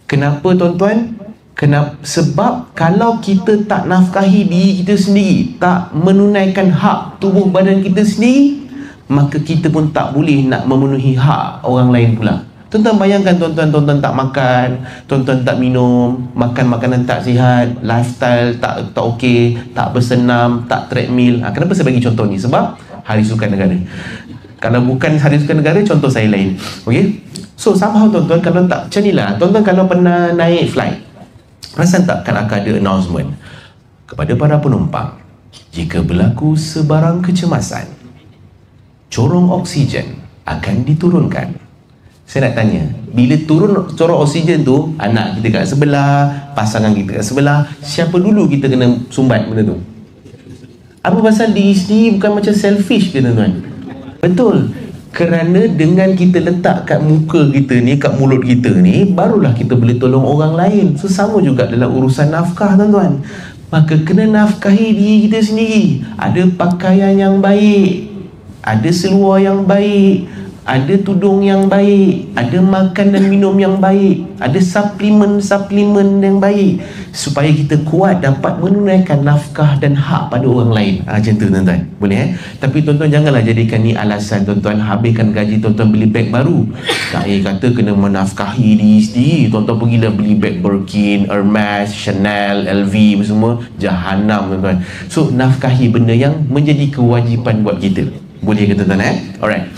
Kenapa tuan-tuan? Sebab kalau kita tak nafkahi diri kita sendiri, tak menunaikan hak tubuh badan kita sendiri, maka kita pun tak boleh nak memenuhi hak orang lain pula. Tuan-tuan bayangkan tuan-tuan tak makan, tuan-tuan tak minum, makan makanan tak sihat, lifestyle tak okey, tak bersenam, tak treadmill. Kenapa saya bagi contoh ni? Sebab Hari Sukan Negara. Kalau bukan Hari Sukan Negara, contoh saya lain. Okey? So somehow tuan-tuan, kalau tak macam ni lah, tuan-tuan kalau pernah naik flight, perasan tak kan akan ada announcement kepada para penumpang, jika berlaku sebarang kecemasan, corong oksigen akan diturunkan. Saya nak tanya, bila turun corong oksigen tu, anak kita kat sebelah, pasangan kita kat sebelah, siapa dulu kita kena sumbat benda tu? Apa pasal diri sendiri bukan macam selfish ke tuan-tuan? Betul. Kerana dengan kita letak kat muka kita ni, kat mulut kita ni, barulah kita boleh tolong orang lain. So sama juga dalam urusan nafkah tuan-tuan. Maka kena nafkahi diri kita sendiri. Ada pakaian yang baik, ada seluar yang baik, ada tudung yang baik, ada makan dan minum yang baik, ada suplemen yang baik, supaya kita kuat dapat menunaikan nafkah dan hak pada orang lain. Macam tu tuan-tuan. Boleh Tapi tuan-tuan janganlah jadikan ni alasan tuan-tuan habiskan gaji tuan-tuan beli beg baru. Saya kata kena menafkahi diri sendiri. Tuan-tuan pergilah beli beg Birkin, Hermes, Chanel, LV semua. Jahanam tuan-tuan. So nafkahi benda yang menjadi kewajipan buat kita. Boleh ke tuan-tuan? Alright.